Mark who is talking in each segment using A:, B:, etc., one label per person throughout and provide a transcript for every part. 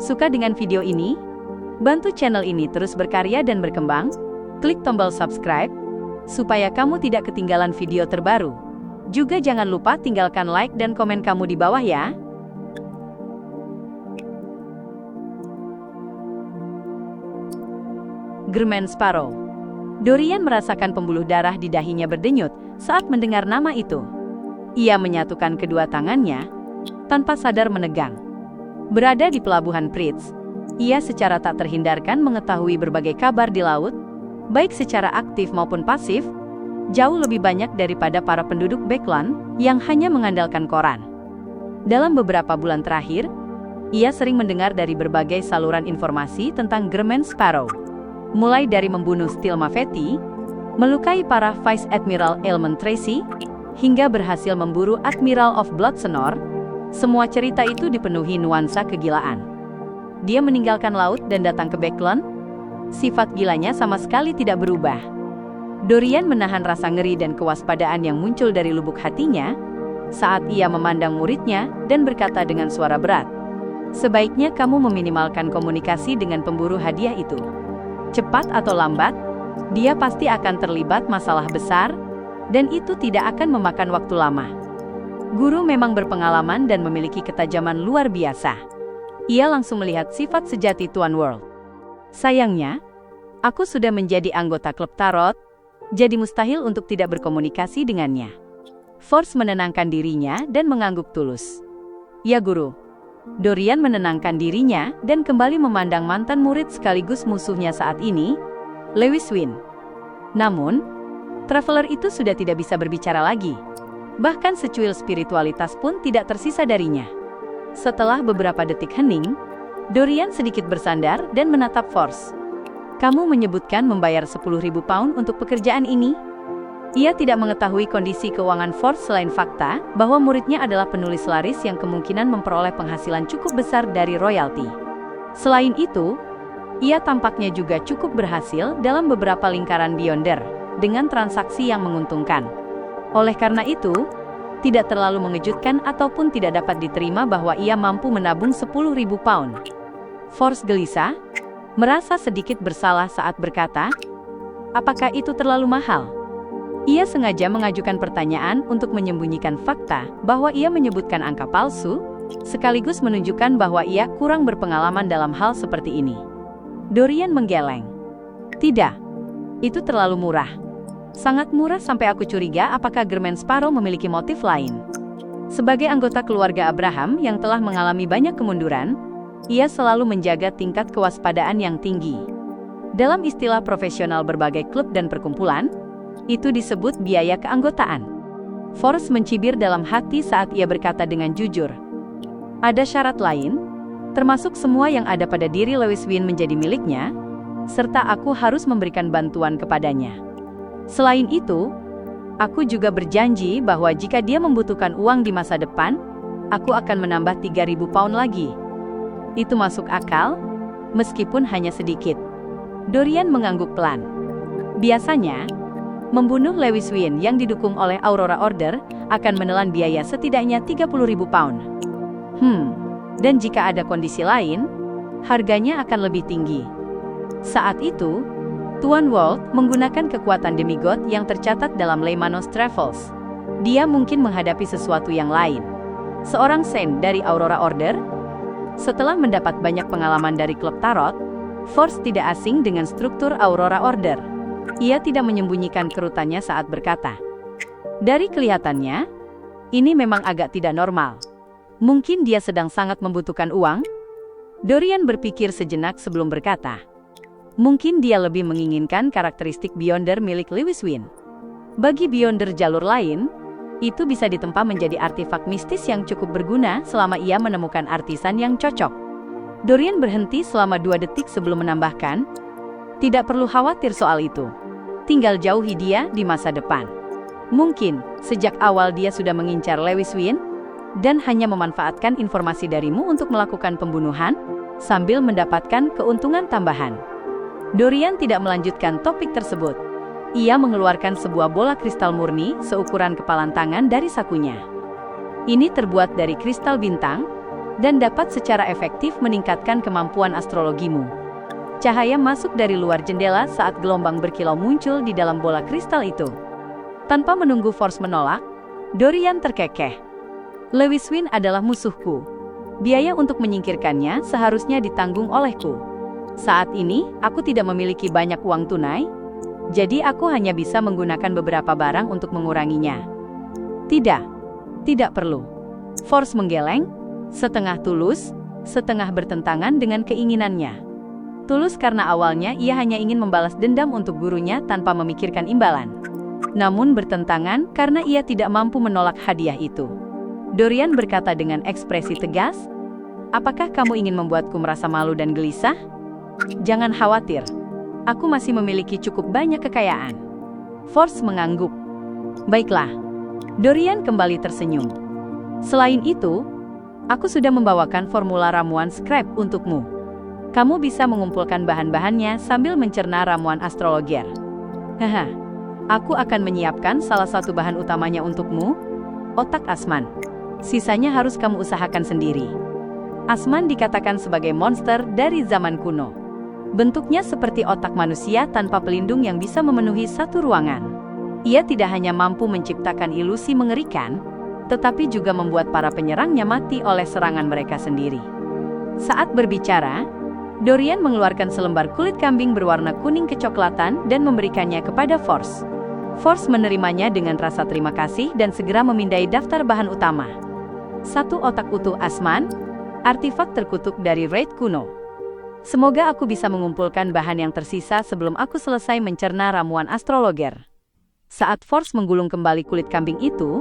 A: Suka dengan video ini? Bantu channel ini terus berkarya dan berkembang. Klik tombol subscribe, supaya kamu tidak ketinggalan video terbaru. Juga jangan lupa tinggalkan like dan komen kamu di bawah ya. Germain Sparrow. Dorian merasakan pembuluh darah di dahinya berdenyut saat mendengar nama itu. Ia menyatukan kedua tangannya, tanpa sadar menegang. Berada di pelabuhan Pritz, ia secara tak terhindarkan mengetahui berbagai kabar di laut, baik secara aktif maupun pasif, jauh lebih banyak daripada para penduduk Backland yang hanya mengandalkan koran. Dalam beberapa bulan terakhir, ia sering mendengar dari berbagai saluran informasi tentang Germain Sparrow. Mulai dari membunuh Steel Mafety, melukai para Vice Admiral Elmond Tracy, hingga berhasil memburu Admiral of Bloodsenor, semua cerita itu dipenuhi nuansa kegilaan. Dia meninggalkan laut dan datang ke Backland. Sifat gilanya sama sekali tidak berubah. Dorian menahan rasa ngeri dan kewaspadaan yang muncul dari lubuk hatinya saat ia memandang muridnya dan berkata dengan suara berat, "Sebaiknya kamu meminimalkan komunikasi dengan pemburu hadiah itu. Cepat atau lambat, dia pasti akan terlibat masalah besar, dan itu tidak akan memakan waktu lama." Guru memang berpengalaman dan memiliki ketajaman luar biasa. Ia langsung melihat sifat sejati Tuan World. Sayangnya, aku sudah menjadi anggota klub tarot, jadi mustahil untuk tidak berkomunikasi dengannya. Force menenangkan dirinya dan mengangguk tulus. "Ya guru." Dorian menenangkan dirinya dan kembali memandang mantan murid sekaligus musuhnya saat ini, Lewis Wynn. Namun, traveler itu sudah tidak bisa berbicara lagi. Bahkan secuil spiritualitas pun tidak tersisa darinya. Setelah beberapa detik hening, Dorian sedikit bersandar dan menatap Force. "Kamu menyebutkan membayar 10.000 pound untuk pekerjaan ini?" Ia tidak mengetahui kondisi keuangan Force selain fakta bahwa muridnya adalah penulis laris yang kemungkinan memperoleh penghasilan cukup besar dari royalti. Selain itu, ia tampaknya juga cukup berhasil dalam beberapa lingkaran Beyonder dengan transaksi yang menguntungkan. Oleh karena itu, tidak terlalu mengejutkan ataupun tidak dapat diterima bahwa ia mampu menabung 10.000 pound. Force gelisah, merasa sedikit bersalah saat berkata, "Apakah itu terlalu mahal?" Ia sengaja mengajukan pertanyaan untuk menyembunyikan fakta bahwa ia menyebutkan angka palsu, sekaligus menunjukkan bahwa ia kurang berpengalaman dalam hal seperti ini. Dorian menggeleng. "Tidak, itu terlalu murah. Sangat murah sampai aku curiga apakah Germain Sparrow memiliki motif lain." Sebagai anggota keluarga Abraham yang telah mengalami banyak kemunduran, ia selalu menjaga tingkat kewaspadaan yang tinggi. Dalam istilah profesional berbagai klub dan perkumpulan, itu disebut biaya keanggotaan. Force mencibir dalam hati saat ia berkata dengan jujur, "Ada syarat lain, termasuk semua yang ada pada diri Lewis Wynn menjadi miliknya, serta aku harus memberikan bantuan kepadanya. Selain itu, aku juga berjanji bahwa jika dia membutuhkan uang di masa depan, aku akan menambah 3.000 pound lagi. Itu masuk akal, meskipun hanya sedikit." Dorian mengangguk pelan. Biasanya, membunuh Lewis Wynn yang didukung oleh Aurora Order akan menelan biaya setidaknya 30.000 pound. Dan jika ada kondisi lain, harganya akan lebih tinggi. Saat itu, Tuan World menggunakan kekuatan demigod yang tercatat dalam Leymanos Travels. Dia mungkin menghadapi sesuatu yang lain. Seorang Saint dari Aurora Order. Setelah mendapat banyak pengalaman dari klub tarot, Force tidak asing dengan struktur Aurora Order. Ia tidak menyembunyikan kerutannya saat berkata, "Dari kelihatannya, ini memang agak tidak normal. Mungkin dia sedang sangat membutuhkan uang?" Dorian berpikir sejenak sebelum berkata, "Mungkin dia lebih menginginkan karakteristik Beyonder milik Lewis Wynn. Bagi Beyonder jalur lain, itu bisa ditempa menjadi artefak mistis yang cukup berguna selama ia menemukan artisan yang cocok." Dorian berhenti selama 2 detik sebelum menambahkan, "Tidak perlu khawatir soal itu. Tinggal jauhi dia di masa depan. Mungkin sejak awal dia sudah mengincar Lewis Wynn dan hanya memanfaatkan informasi darimu untuk melakukan pembunuhan sambil mendapatkan keuntungan tambahan." Dorian tidak melanjutkan topik tersebut. Ia mengeluarkan sebuah bola kristal murni seukuran kepalan tangan dari sakunya. Ini terbuat dari kristal bintang, dan dapat secara efektif meningkatkan kemampuan astrologimu. Cahaya masuk dari luar jendela saat gelombang berkilau muncul di dalam bola kristal itu. Tanpa menunggu Force menolak, Dorian terkekeh. Lewis Wynn adalah musuhku. Biaya untuk menyingkirkannya seharusnya ditanggung olehku. Saat ini, aku tidak memiliki banyak uang tunai, jadi aku hanya bisa menggunakan beberapa barang untuk menguranginya. Tidak perlu. Force menggeleng, setengah tulus, setengah bertentangan dengan keinginannya. Tulus karena awalnya ia hanya ingin membalas dendam untuk gurunya tanpa memikirkan imbalan. Namun bertentangan karena ia tidak mampu menolak hadiah itu. Dorian berkata dengan ekspresi tegas, "Apakah kamu ingin membuatku merasa malu dan gelisah? Jangan khawatir, aku masih memiliki cukup banyak kekayaan." Force mengangguk. "Baiklah." Dorian kembali tersenyum. "Selain itu, aku sudah membawakan formula ramuan scrap untukmu. Kamu bisa mengumpulkan bahan-bahannya sambil mencerna ramuan astrologer. Haha. Aku akan menyiapkan salah satu bahan utamanya untukmu, otak Asman. Sisanya harus kamu usahakan sendiri." Asman dikatakan sebagai monster dari zaman kuno. Bentuknya seperti otak manusia tanpa pelindung yang bisa memenuhi satu ruangan. Ia tidak hanya mampu menciptakan ilusi mengerikan, tetapi juga membuat para penyerangnya mati oleh serangan mereka sendiri. Saat berbicara, Dorian mengeluarkan selembar kulit kambing berwarna kuning kecoklatan dan memberikannya kepada Force. Force menerimanya dengan rasa terima kasih dan segera memindai daftar bahan utama. 1 otak utuh Asman, artifak terkutuk dari Raid kuno. Semoga aku bisa mengumpulkan bahan yang tersisa sebelum aku selesai mencerna ramuan astrologer. Saat Force menggulung kembali kulit kambing itu,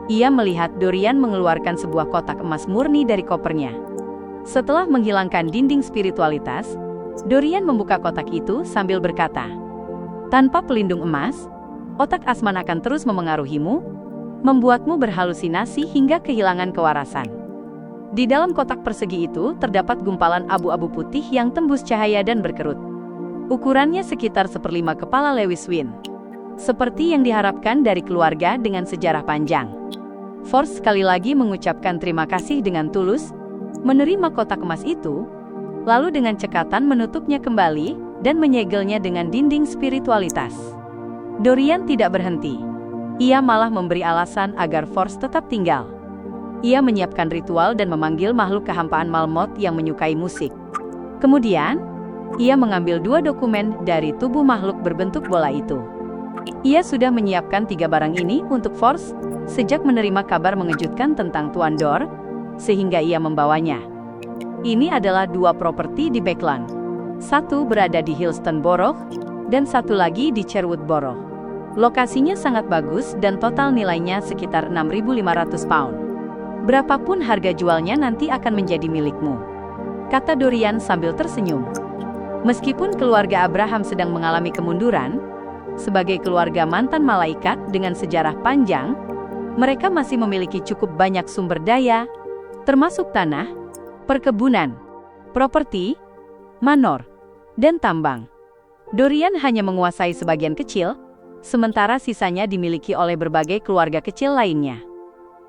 A: ia melihat Dorian mengeluarkan sebuah kotak emas murni dari kopernya. Setelah menghilangkan dinding spiritualitas, Dorian membuka kotak itu sambil berkata, "Tanpa pelindung emas, otak Asman akan terus memengaruhimu, membuatmu berhalusinasi hingga kehilangan kewarasan." Di dalam kotak persegi itu terdapat gumpalan abu-abu putih yang tembus cahaya dan berkerut. Ukurannya sekitar 1/5 kepala Lewis Wynn. Seperti yang diharapkan dari keluarga dengan sejarah panjang. Force sekali lagi mengucapkan terima kasih dengan tulus, menerima kotak emas itu, lalu dengan cekatan menutupnya kembali dan menyegelnya dengan dinding spiritualitas. Dorian tidak berhenti. Ia malah memberi alasan agar Force tetap tinggal. Ia menyiapkan ritual dan memanggil makhluk kehampaan Malmoth yang menyukai musik. Kemudian, ia mengambil 2 dokumen dari tubuh makhluk berbentuk bola itu. Ia sudah menyiapkan 3 barang ini untuk Force sejak menerima kabar mengejutkan tentang Tuan Dor, sehingga ia membawanya. Ini adalah 2 properti di Backland. 1 berada di Hillstone Borough, dan 1 lagi di Cherwood Borough. Lokasinya sangat bagus dan total nilainya sekitar 6.500 pound. Berapapun harga jualnya nanti akan menjadi milikmu, kata Dorian sambil tersenyum. Meskipun keluarga Abraham sedang mengalami kemunduran, sebagai keluarga mantan malaikat dengan sejarah panjang, mereka masih memiliki cukup banyak sumber daya, termasuk tanah, perkebunan, properti, manor, dan tambang. Dorian hanya menguasai sebagian kecil, sementara sisanya dimiliki oleh berbagai keluarga kecil lainnya.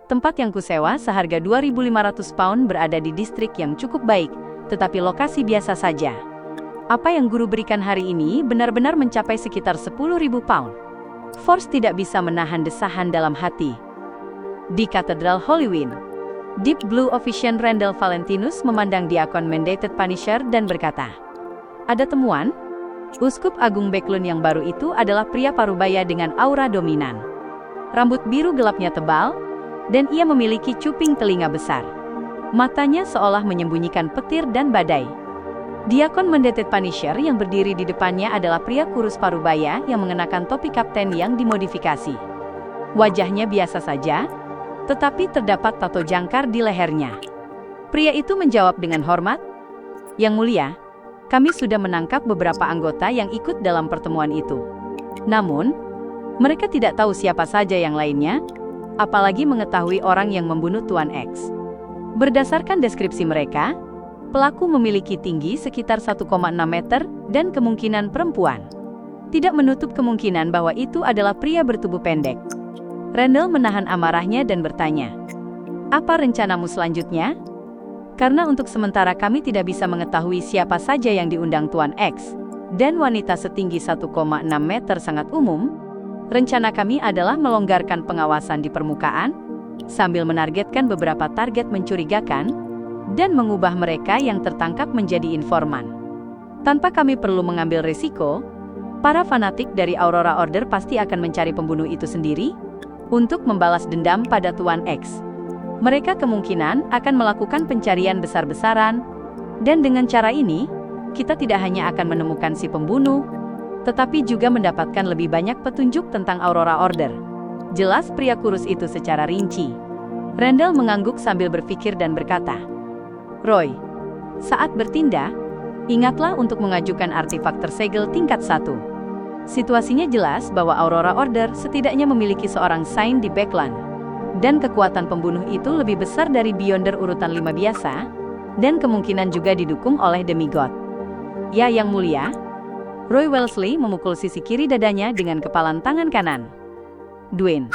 A: Tempat yang kusewa seharga 2.500 pound berada di distrik yang cukup baik, tetapi lokasi biasa saja. Apa yang guru berikan hari ini benar-benar mencapai sekitar 10.000 pound. Force tidak bisa menahan desahan dalam hati. Di Katedral Hollywyn, Deep Blue Officiant Randall Valentinus memandang diakon Mandated Punisher dan berkata, "Ada temuan? Uskup Agung Backlund yang baru itu adalah pria parubaya dengan aura dominan. Rambut biru gelapnya tebal, dan ia memiliki cuping telinga besar. Matanya seolah menyembunyikan petir dan badai. Diakon Mandated Punisher yang berdiri di depannya adalah pria kurus parubaya yang mengenakan topi kapten yang dimodifikasi. Wajahnya biasa saja, tetapi terdapat tato jangkar di lehernya." Pria itu menjawab dengan hormat, "Yang mulia, kami sudah menangkap beberapa anggota yang ikut dalam pertemuan itu. Namun, mereka tidak tahu siapa saja yang lainnya, apalagi mengetahui orang yang membunuh Tuan X. Berdasarkan deskripsi mereka, pelaku memiliki tinggi sekitar 1,6 meter dan kemungkinan perempuan. Tidak menutup kemungkinan bahwa itu adalah pria bertubuh pendek." Randall menahan amarahnya dan bertanya, "Apa rencanamu selanjutnya?" Karena untuk sementara kami tidak bisa mengetahui siapa saja yang diundang Tuan X, dan wanita setinggi 1,6 meter sangat umum, rencana kami adalah melonggarkan pengawasan di permukaan, sambil menargetkan beberapa target mencurigakan, dan mengubah mereka yang tertangkap menjadi informan. Tanpa kami perlu mengambil risiko, para fanatik dari Aurora Order pasti akan mencari pembunuh itu sendiri untuk membalas dendam pada Tuan X. Mereka kemungkinan akan melakukan pencarian besar-besaran, dan dengan cara ini, kita tidak hanya akan menemukan si pembunuh, tetapi juga mendapatkan lebih banyak petunjuk tentang Aurora Order. Jelas pria kurus itu secara rinci. Randall mengangguk sambil berpikir dan berkata, Roy, saat bertindak, ingatlah untuk mengajukan artefak tersegel tingkat 1. Situasinya jelas bahwa Aurora Order setidaknya memiliki seorang Saint di Backland, dan kekuatan pembunuh itu lebih besar dari Beyonder urutan 5 biasa, dan kemungkinan juga didukung oleh demigod. Ya Yang Mulia, Roy Wellesley memukul sisi kiri dadanya dengan kepalan tangan kanan. Dwayne,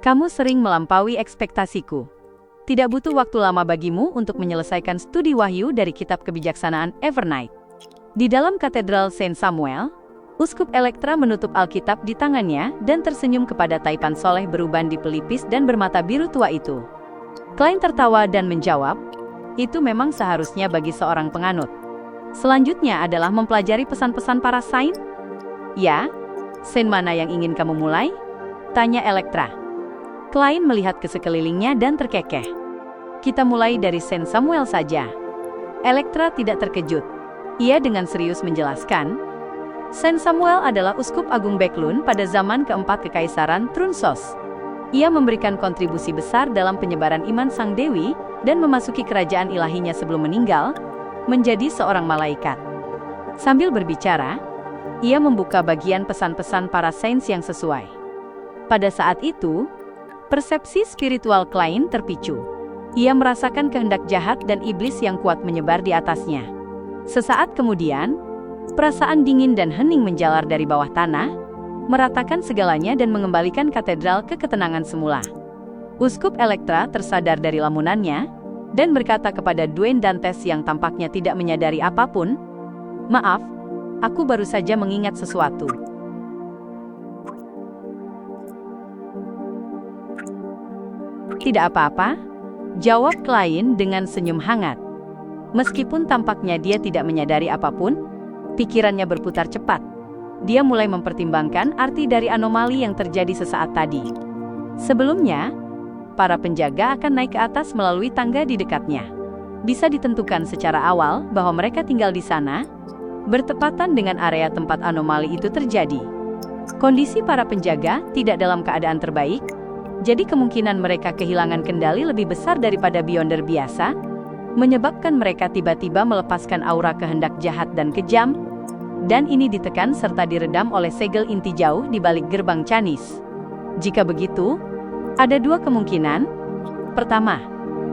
A: kamu sering melampaui ekspektasiku. Tidak butuh waktu lama bagimu untuk menyelesaikan studi wahyu dari kitab kebijaksanaan Evernight. Di dalam katedral Saint Samuel, Uskup Elektra menutup Alkitab di tangannya dan tersenyum kepada taipan soleh beruban di pelipis dan bermata biru tua itu. Klein tertawa dan menjawab, itu memang seharusnya bagi seorang penganut. Selanjutnya adalah mempelajari pesan-pesan para Saint. Ya, Saint mana yang ingin kamu mulai? Tanya Elektra. Klein melihat ke sekelilingnya dan terkekeh. Kita mulai dari Saint Samuel saja. Elektra tidak terkejut. Ia dengan serius menjelaskan, Saint Samuel adalah Uskup Agung Backlund pada zaman keempat Kekaisaran Trunsos. Ia memberikan kontribusi besar dalam penyebaran iman Sang Dewi dan memasuki kerajaan ilahinya sebelum meninggal, menjadi seorang malaikat. Sambil berbicara, ia membuka bagian pesan-pesan para saints yang sesuai. Pada saat itu, persepsi spiritual Klein terpicu. Ia merasakan kehendak jahat dan iblis yang kuat menyebar di atasnya. Sesaat kemudian, perasaan dingin dan hening menjalar dari bawah tanah, meratakan segalanya dan mengembalikan katedral ke ketenangan semula. Uskup Elektra tersadar dari lamunannya, dan berkata kepada Dwayne Dantes yang tampaknya tidak menyadari apapun, Maaf, aku baru saja mengingat sesuatu. Tidak apa-apa, jawab Klein dengan senyum hangat. Meskipun tampaknya dia tidak menyadari apapun, pikirannya berputar cepat. Dia mulai mempertimbangkan arti dari anomali yang terjadi sesaat tadi. Sebelumnya, para penjaga akan naik ke atas melalui tangga di dekatnya. Bisa ditentukan secara awal bahwa mereka tinggal di sana, bertepatan dengan area tempat anomali itu terjadi. Kondisi para penjaga tidak dalam keadaan terbaik, jadi kemungkinan mereka kehilangan kendali lebih besar daripada Beyonder biasa, menyebabkan mereka tiba-tiba melepaskan aura kehendak jahat dan kejam, dan ini ditekan serta diredam oleh segel inti jauh di balik gerbang Canis. Jika begitu, ada dua kemungkinan. Pertama,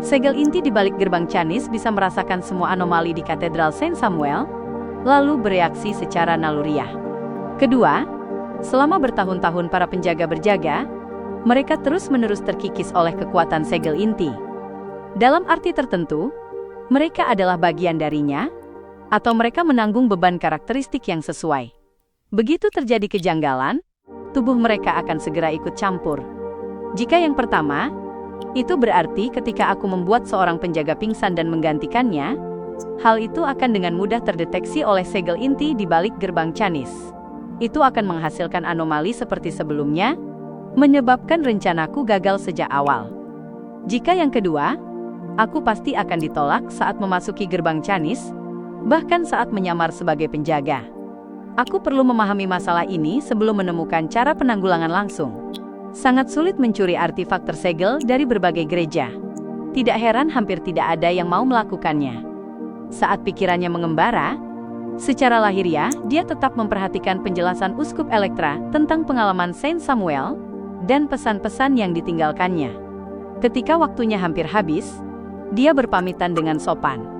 A: segel inti di balik gerbang Canis bisa merasakan semua anomali di Katedral Saint Samuel, lalu bereaksi secara naluriah. Kedua, selama bertahun-tahun para penjaga berjaga, mereka terus-menerus terkikis oleh kekuatan segel inti. Dalam arti tertentu, mereka adalah bagian darinya, atau mereka menanggung beban karakteristik yang sesuai. Begitu terjadi kejanggalan, tubuh mereka akan segera ikut campur. Jika yang pertama, itu berarti ketika aku membuat seorang penjaga pingsan dan menggantikannya, hal itu akan dengan mudah terdeteksi oleh segel inti di balik gerbang Canis. Itu akan menghasilkan anomali seperti sebelumnya, menyebabkan rencanaku gagal sejak awal. Jika yang kedua, aku pasti akan ditolak saat memasuki gerbang Canis, bahkan saat menyamar sebagai penjaga. Aku perlu memahami masalah ini sebelum menemukan cara penanggulangan langsung. Sangat sulit mencuri artefak tersegel dari berbagai gereja. Tidak heran hampir tidak ada yang mau melakukannya. Saat pikirannya mengembara, secara lahiriah dia tetap memperhatikan penjelasan Uskup Elektra tentang pengalaman Saint Samuel dan pesan-pesan yang ditinggalkannya. Ketika waktunya hampir habis, dia berpamitan dengan sopan.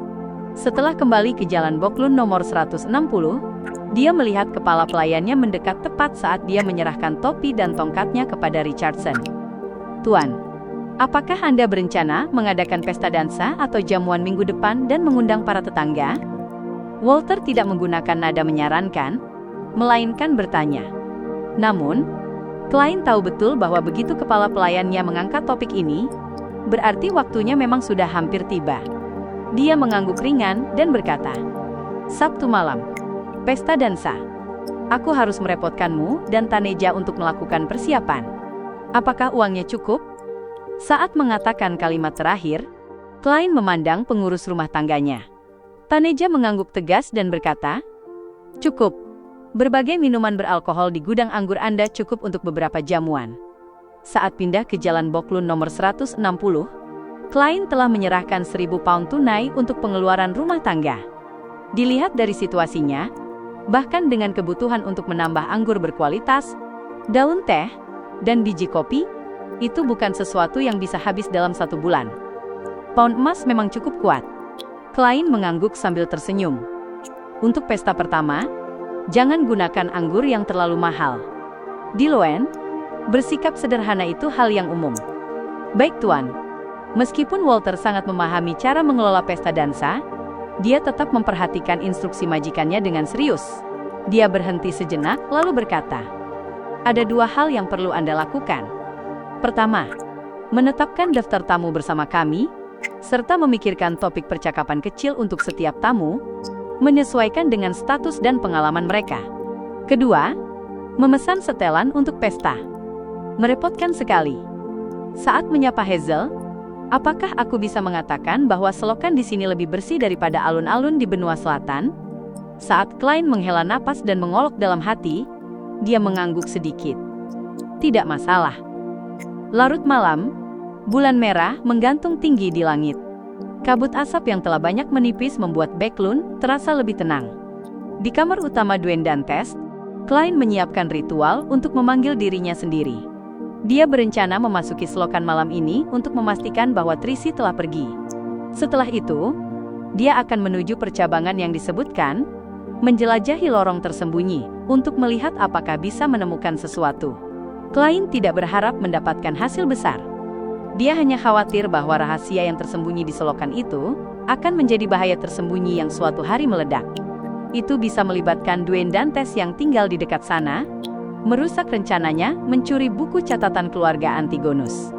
A: Setelah kembali ke Jalan Backlund nomor 160, dia melihat kepala pelayannya mendekat tepat saat dia menyerahkan topi dan tongkatnya kepada Richardson. Tuan, Apakah Anda berencana mengadakan pesta dansa atau jamuan minggu depan dan mengundang para tetangga? Walter tidak menggunakan nada menyarankan, melainkan bertanya. Namun, Klein tahu betul bahwa begitu kepala pelayannya mengangkat topik ini, berarti waktunya memang sudah hampir tiba. Dia mengangguk ringan dan berkata, "Sabtu malam, pesta dansa. Aku harus merepotkanmu dan Taneja untuk melakukan persiapan. Apakah uangnya cukup?" Saat mengatakan kalimat terakhir, Klein memandang pengurus rumah tangganya. Taneja mengangguk tegas dan berkata, "Cukup. Berbagai minuman beralkohol di gudang anggur Anda cukup untuk beberapa jamuan." Saat pindah ke Jalan Boklund nomor 160, Klein telah menyerahkan 1.000 pound tunai untuk pengeluaran rumah tangga. Dilihat dari situasinya, bahkan dengan kebutuhan untuk menambah anggur berkualitas, daun teh, dan biji kopi, itu bukan sesuatu yang bisa habis dalam 1 bulan. Pound emas memang cukup kuat. Klein mengangguk sambil tersenyum. Untuk pesta pertama, jangan gunakan anggur yang terlalu mahal. Di Loen, bersikap sederhana itu hal yang umum. Baik Tuan. Meskipun Walter sangat memahami cara mengelola pesta dansa, dia tetap memperhatikan instruksi majikannya dengan serius. Dia berhenti sejenak lalu berkata, "Ada 2 hal yang perlu Anda lakukan. Pertama, menetapkan daftar tamu bersama kami, serta memikirkan topik percakapan kecil untuk setiap tamu, menyesuaikan dengan status dan pengalaman mereka. Kedua, memesan setelan untuk pesta. Merepotkan sekali. Saat menyapa Hazel, apakah aku bisa mengatakan bahwa selokan di sini lebih bersih daripada alun-alun di benua selatan?" Saat Klein menghela napas dan mengolok dalam hati, dia mengangguk sedikit. "Tidak masalah." Larut malam, bulan merah menggantung tinggi di langit. Kabut asap yang telah banyak menipis membuat Boklund terasa lebih tenang. Di kamar utama Dwayne Dantes, Klein menyiapkan ritual untuk memanggil dirinya sendiri. Dia berencana memasuki selokan malam ini untuk memastikan bahwa Tracy telah pergi. Setelah itu, dia akan menuju percabangan yang disebutkan, menjelajahi lorong tersembunyi untuk melihat apakah bisa menemukan sesuatu. Klein tidak berharap mendapatkan hasil besar. Dia hanya khawatir bahwa rahasia yang tersembunyi di selokan itu akan menjadi bahaya tersembunyi yang suatu hari meledak. Itu bisa melibatkan Dwayne Dantes yang tinggal di dekat sana, merusak rencananya mencuri buku catatan keluarga Antigonus.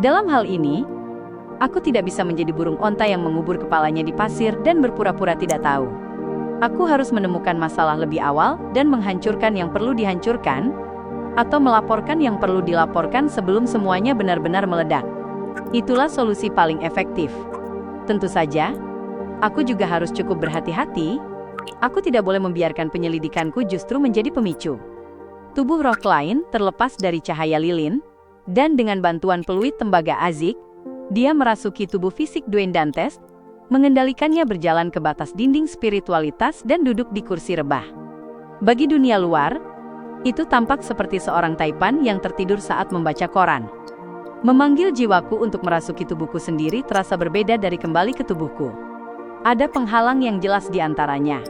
A: Dalam hal ini, aku tidak bisa menjadi burung onta yang mengubur kepalanya di pasir dan berpura-pura tidak tahu. Aku harus menemukan masalah lebih awal dan menghancurkan yang perlu dihancurkan, atau melaporkan yang perlu dilaporkan sebelum semuanya benar-benar meledak. Itulah solusi paling efektif. Tentu saja, aku juga harus cukup berhati-hati. Aku tidak boleh membiarkan penyelidikanku justru menjadi pemicu. Tubuh roh Klein terlepas dari cahaya lilin, dan dengan bantuan peluit tembaga Azik, dia merasuki tubuh fisik Dwayne Dantes, mengendalikannya berjalan ke batas dinding spiritualitas dan duduk di kursi rebah. Bagi dunia luar, itu tampak seperti seorang taipan yang tertidur saat membaca koran. Memanggil jiwaku untuk merasuki tubuhku sendiri terasa berbeda dari kembali ke tubuhku. Ada penghalang yang jelas di antaranya.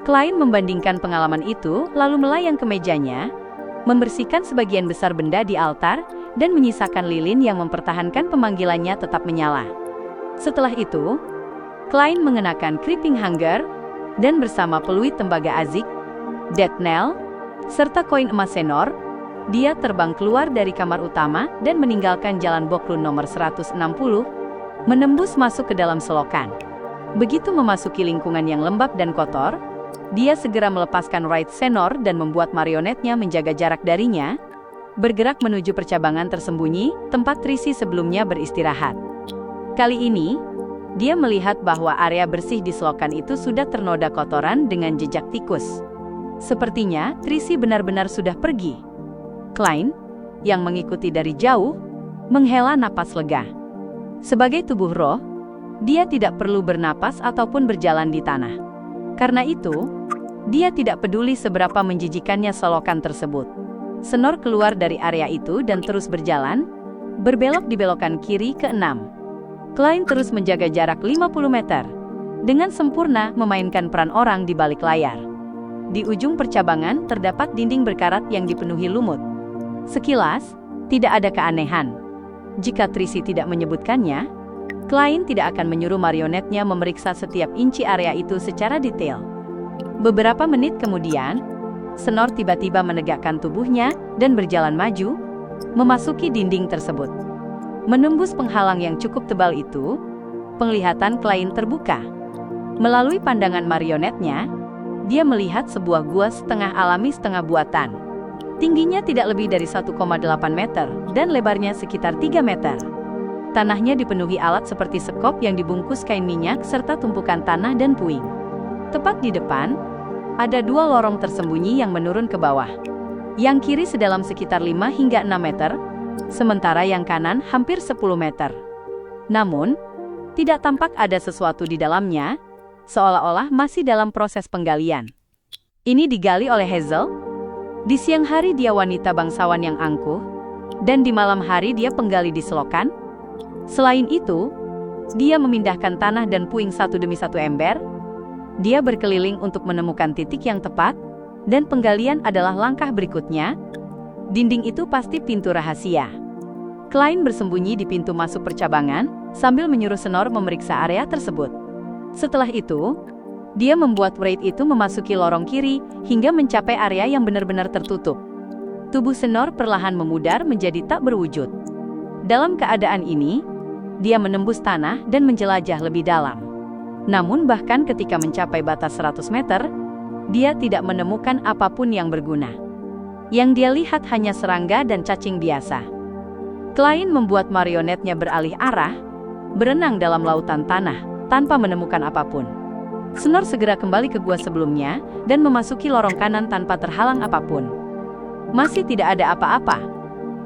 A: Klein membandingkan pengalaman itu, lalu melayang ke mejanya, membersihkan sebagian besar benda di altar, dan menyisakan lilin yang mempertahankan pemanggilannya tetap menyala. Setelah itu, Klein mengenakan Creeping Hanger, dan bersama peluit tembaga Azik, Death Knell, serta koin emas senor, dia terbang keluar dari kamar utama dan meninggalkan Jalan Boklund nomor 160, menembus masuk ke dalam selokan. Begitu memasuki lingkungan yang lembab dan kotor, dia segera melepaskan right senor dan membuat marionetnya menjaga jarak darinya, bergerak menuju percabangan tersembunyi, tempat Tracy sebelumnya beristirahat. Kali ini, dia melihat bahwa area bersih di selokan itu sudah ternoda kotoran dengan jejak tikus. Sepertinya Tracy benar-benar sudah pergi. Klein, yang mengikuti dari jauh, menghela napas lega. Sebagai tubuh roh, dia tidak perlu bernapas ataupun berjalan di tanah. Karena itu, dia tidak peduli seberapa menjijikannya selokan tersebut. Senor keluar dari area itu dan terus berjalan, berbelok di belokan kiri ke-6. Klein terus menjaga jarak 50 meter, dengan sempurna memainkan peran orang di balik layar. Di ujung percabangan terdapat dinding berkarat yang dipenuhi lumut. Sekilas, tidak ada keanehan. Jika Tracy tidak menyebutkannya, klien tidak akan menyuruh marionetnya memeriksa setiap inci area itu secara detail. Beberapa menit kemudian, Senor tiba-tiba menegakkan tubuhnya dan berjalan maju, memasuki dinding tersebut. Menembus penghalang yang cukup tebal itu, penglihatan klien terbuka. Melalui pandangan marionetnya, dia melihat sebuah gua setengah alami setengah buatan. Tingginya tidak lebih dari 1,8 meter dan lebarnya sekitar 3 meter. Tanahnya dipenuhi alat seperti sekop yang dibungkus kain minyak serta tumpukan tanah dan puing. Tepat di depan, ada 2 lorong tersembunyi yang menurun ke bawah. Yang kiri sedalam sekitar 5 hingga 6 meter, sementara yang kanan hampir 10 meter. Namun, tidak tampak ada sesuatu di dalamnya, seolah-olah masih dalam proses penggalian. Ini digali oleh Hazel. Di siang hari dia wanita bangsawan yang angkuh, dan di malam hari dia penggali di selokan. Selain itu, dia memindahkan tanah dan puing satu demi satu ember. Dia berkeliling untuk menemukan titik yang tepat, dan penggalian adalah langkah berikutnya. Dinding itu pasti pintu rahasia. Klien bersembunyi di pintu masuk percabangan, sambil menyuruh Senor memeriksa area tersebut. Setelah itu, dia membuat Wraith itu memasuki lorong kiri, hingga mencapai area yang benar-benar tertutup. Tubuh Senor perlahan memudar menjadi tak berwujud. Dalam keadaan ini, dia menembus tanah dan menjelajah lebih dalam. Namun bahkan ketika mencapai batas 100 meter, dia tidak menemukan apapun yang berguna. Yang dia lihat hanya serangga dan cacing biasa. Klien membuat marionetnya beralih arah, berenang dalam lautan tanah, tanpa menemukan apapun. Senor segera kembali ke gua sebelumnya, dan memasuki lorong kanan tanpa terhalang apapun. Masih tidak ada apa-apa.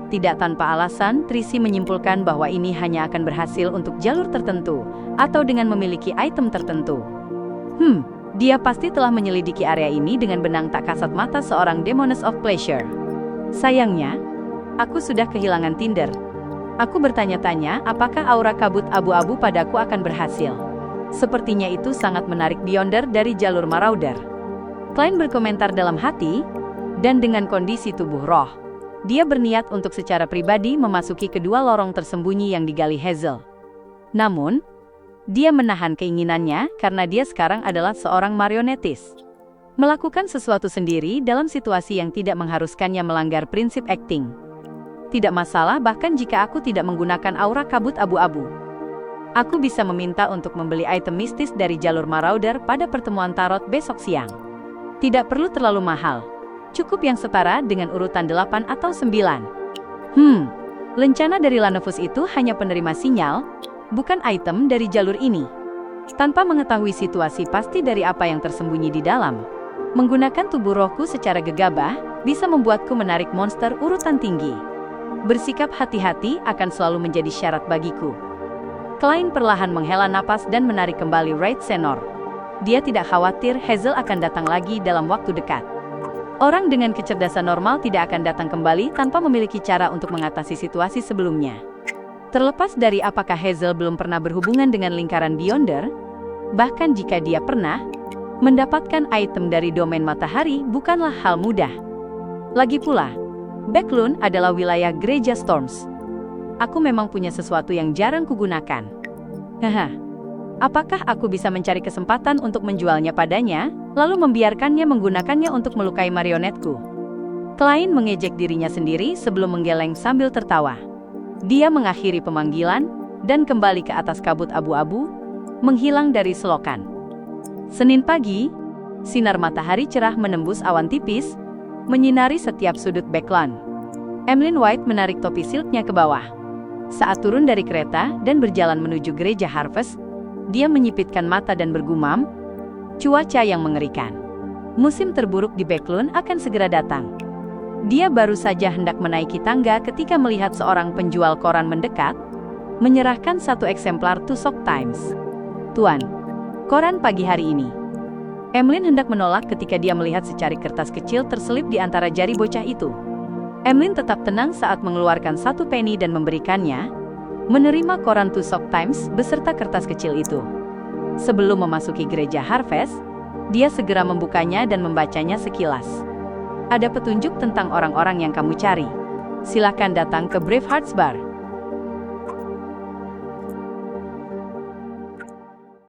A: Tidak tanpa alasan, Tracy menyimpulkan bahwa ini hanya akan berhasil untuk jalur tertentu, atau dengan memiliki item tertentu. Dia pasti telah menyelidiki area ini dengan benang tak kasat mata seorang Demoness of Pleasure. Sayangnya, aku sudah kehilangan Tinder. Aku bertanya-tanya apakah aura kabut abu-abu padaku akan berhasil. Sepertinya itu sangat menarik Beyonder dari jalur Marauder. Klien berkomentar dalam hati, dan dengan kondisi tubuh roh, dia berniat untuk secara pribadi memasuki kedua lorong tersembunyi yang digali Hazel. Namun, dia menahan keinginannya karena dia sekarang adalah seorang marionetis. Melakukan sesuatu sendiri dalam situasi yang tidak mengharuskannya melanggar prinsip acting. Tidak masalah bahkan jika aku tidak menggunakan aura kabut abu-abu. Aku bisa meminta untuk membeli item mistis dari jalur Marauder pada pertemuan tarot besok siang. Tidak perlu terlalu mahal. Cukup yang setara dengan urutan 8 atau 9. Lencana dari Lanevus itu hanya penerima sinyal, bukan item dari jalur ini. Tanpa mengetahui situasi pasti dari apa yang tersembunyi di dalam, menggunakan tubuh rohku secara gegabah, bisa membuatku menarik monster urutan tinggi. Bersikap hati-hati akan selalu menjadi syarat bagiku. Klien perlahan menghela napas dan menarik kembali Wraith Senor. Dia tidak khawatir Hazel akan datang lagi dalam waktu dekat. Orang dengan kecerdasan normal tidak akan datang kembali tanpa memiliki cara untuk mengatasi situasi sebelumnya. Terlepas dari apakah Hazel belum pernah berhubungan dengan lingkaran Beyonder, bahkan jika dia pernah, mendapatkan item dari domain matahari bukanlah hal mudah. Lagi pula, Backlund adalah wilayah Gereja Storms. Aku memang punya sesuatu yang jarang kugunakan. Apakah aku bisa mencari kesempatan untuk menjualnya padanya, lalu membiarkannya menggunakannya untuk melukai marionetku? Klien mengejek dirinya sendiri sebelum menggeleng sambil tertawa. Dia mengakhiri pemanggilan, dan kembali ke atas kabut abu-abu, menghilang dari selokan. Senin pagi, sinar matahari cerah menembus awan tipis, menyinari setiap sudut Backlund. Emlyn White menarik topi silknya ke bawah. Saat turun dari kereta dan berjalan menuju gereja Harvest, dia menyipitkan mata dan bergumam, cuaca yang mengerikan. Musim terburuk di Backlund akan segera datang. Dia baru saja hendak menaiki tangga ketika melihat seorang penjual koran mendekat, menyerahkan satu eksemplar Tusok Times. Tuan, koran pagi hari ini. Emlyn hendak menolak ketika dia melihat secari kertas kecil terselip di antara jari bocah itu. Emlyn tetap tenang saat mengeluarkan satu penny dan memberikannya, menerima koran Tusok Times beserta kertas kecil itu. Sebelum memasuki gereja Harvest, dia segera membukanya dan membacanya sekilas. Ada petunjuk tentang orang-orang yang kamu cari. Silakan datang ke Bravehearts Bar.